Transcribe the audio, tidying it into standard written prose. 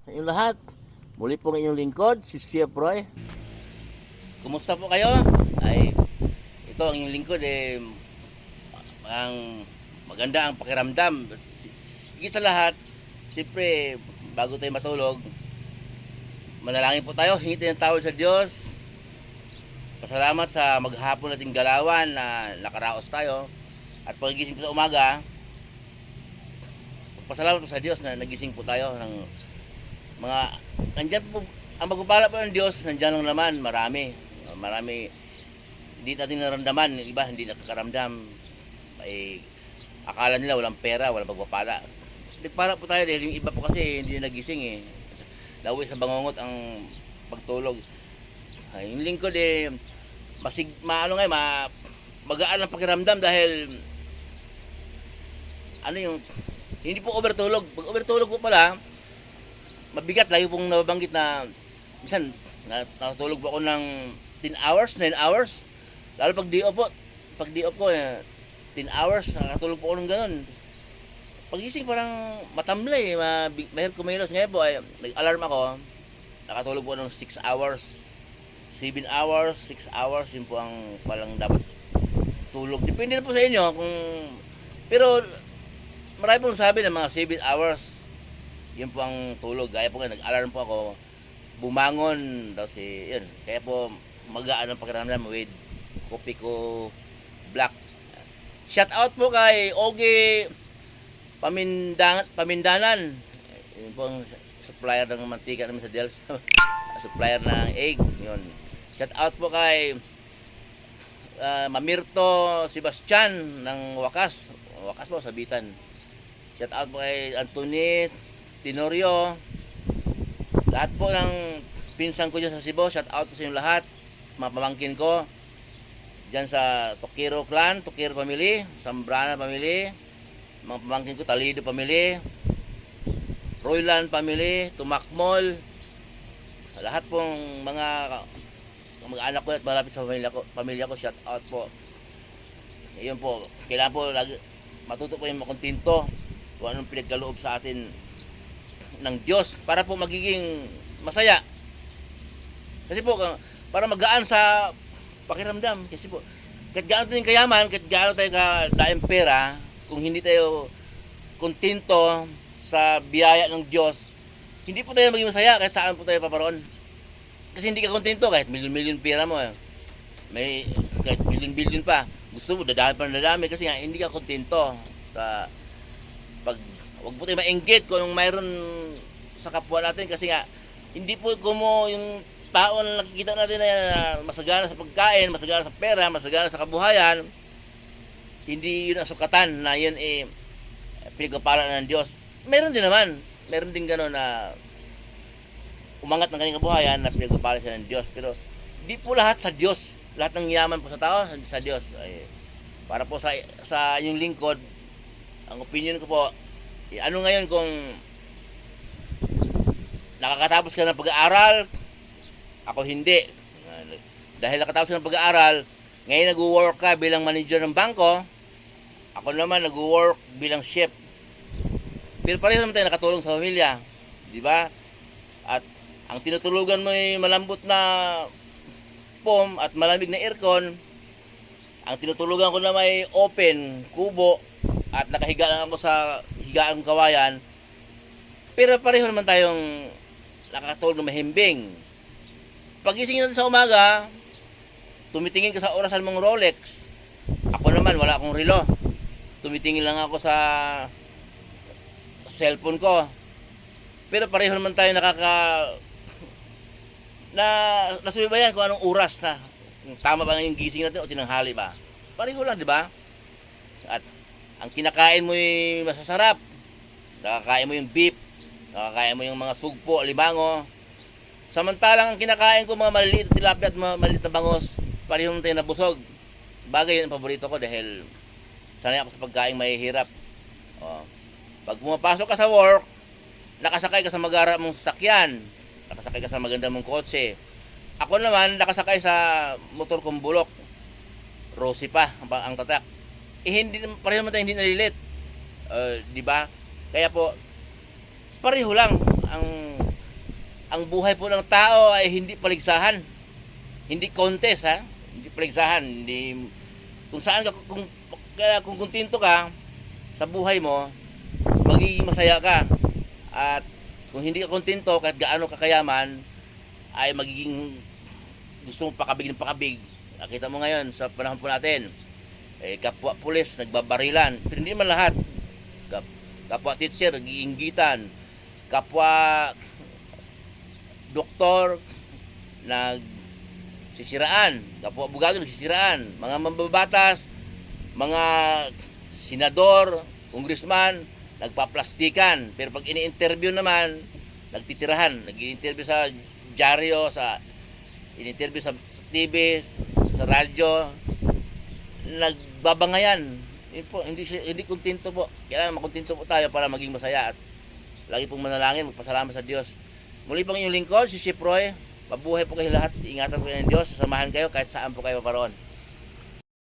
sa inyong lahat. Muli po ang inyong lingkod, si Chef Roy. Kumusta po kayo? Ay, ito ang inyong lingkod ang maganda ang pakiramdam. Higit sa lahat, siyempre, bago tayo matulog, manalangin po tayo, hingi tayo ng tawad sa Diyos. Pasalamat sa maghapon nating galawan na nakaraos tayo. At pagigising po sa umaga, pasalamat po sa Diyos na nagising po tayo ng mga, nandyan po, ang magpapala po ng Diyos, nandyan lang naman, marami, hindi natin naramdaman, iba hindi nakakaramdam, ay akala nila walang pera, walang magpapala. Nagpala po tayo dahil yung iba po kasi hindi na nagising Lawi sa bangungot ang pagtulog. Ay, yung lingkod magaan ang pakiramdam dahil hindi po overtulog. Pag overtulog po pala, mabigat, lagi pong nababanggit na minsan natutulog po ako ng 10 hours, 9 hours. Lalo pag di off po 10 hours, nakatulog po ako ng ganun. Pagising parang matamlay, mahirap kumilos. Ngayon po ay nag-alarm ako, nakatulog po ng 6 hours, 7 hours, 6 hours, yun po ang palang dapat tulog. Depende na po sa inyo pero marami pong sabi ng mga 7 hours. Yun po ang tulog. Kaya po nag-alarm po ako, bumangon daw yun. Kaya po magaan ang pakiramdam with kopi ko black. Shout out po kay Ogie Pamindanan. Yun po ang supplier ng mantika namin sa Dels. Supplier ng egg. Yun. Shout out po kay Mamirto Sebastian ng Wakas po, Sabitan. Shout out po kay Anthony Tenorio, lahat po ng pinsan ko dyan sa Cebu. Shout out po sa inyo lahat, mga pamangkin ko dyan sa Tokiro clan, Tokiro family, Zambrana family, mga pamangkin ko, Talido family, Royland family, Tumakmol, lahat pong mga anak ko at malapit sa pamilya ko, shout out po. Yun po, kailangan po lagi matuto po yung makontinto kung anong pinagkaloob sa atin ng Diyos para po magiging masaya. Kasi po, para magaan sa pakiramdam. Kasi po, kahit gaano tayong kayaman, kahit gaano tayo kadaing pera, kung hindi tayo kontento sa biyaya ng Diyos, hindi po tayo maging masaya kahit saan po tayo paparoon. Kasi hindi ka kontento kahit milyon-milyon pera mo. Kahit milyon-bilyon pa. Gusto mo, dadami kasi nga, hindi ka kontento sa wag po tayo mainggit kung anong mayroon sa kapwa natin kasi nga hindi po kumo yung tao na nakikita natin na masagana sa pagkain, masagana sa pera, masagana sa kabuhayan, hindi yun ang sukatan na yun pinagpapalaan ng Diyos. Meron din gano'n na umangat ng kanyang kabuhayan na pinagpapalaan siya ng Diyos, pero di po lahat sa Diyos, lahat ng yaman po sa tao sa Diyos. Para po sa inyong lingkod, ang opinion ko po, ano ngayon kung nakakatapos ka ng pag-aaral, ako hindi. Dahil nakatapos ka ng pag-aaral, ngayon nag-work ka bilang manager ng bangko, ako naman nag-work bilang chef. Pero pareho naman tayo nakatulong sa pamilya, di ba? At ang tinutulugan mo ay malambot na foam at malamig na aircon. Ang tinutulugan ko naman ay open, kubo, at nakahiga lang ako sa higaan kawayan. Pero pareho naman tayong nakakatulog na mahimbing. Pagising natin sa umaga, tumitingin ka sa orasan mong Rolex. Ako naman, wala akong relo. Tumitingin lang ako sa cellphone ko. Pero pareho naman tayo nasubaybayan kung anong oras na. Tama ba yung gising natin o tinanghali ba? Pareho lang, di ba? At ang kinakain mo yung masasarap. Nakakain mo yung beef, nakakain mo yung mga sugpo, alimango. Samantalang ang kinakain ko mga maliliit na tilapia at mga maliliit na bangos, parehong tayo nabusog. Bagay yun ang paborito ko dahil sanay ako sa pagkain mahihirap. Pag pumapasok ka sa work, nakasakay ka sa magara mong sasakyan, nakasakay ka sa maganda mong kotse. Ako naman nakasakay sa motor kong bulok. Rosy pa ang tatak. Hindi pareho man tayo hindi nalilit. Di ba? Kaya po pareho lang ang ang buhay po ng tao ay hindi paligsahan. Hindi contest, ha? Hindi paligsahan. Hindi, kung saan ka, kung kontento ka sa buhay mo, magiging masaya ka. At kung hindi ka kontento, kahit gaano kakayaman, ay magiging gusto mong pakabig ng pakabig. Nakita mo ngayon sa panahon po natin, kapwa pulis nagbabarilan, pero hindi man lahat. Kapwa teacher nag-iinggitan, kapwa doktor nagsisiraan, kapwa abogado nagsisiraan, mga mambabatas, mga senador, congressman nagpaplastikan. Pero pag ini-interview naman, nagtitirahan, nag-i-interview sa dyaryo, in-interview sa TV, sa radyo, nagbabangayan. Hindi kontento po. Kailangan makontento po tayo para maging masaya at lagi pong manalangin, magpasalamat sa Diyos. Muli pang inyong lingkod, si Chef Roy. Mabuhay po kayo lahat. Ingatan po kayo ng Diyos. Sasamahan kayo kahit saan po kayo maparoon.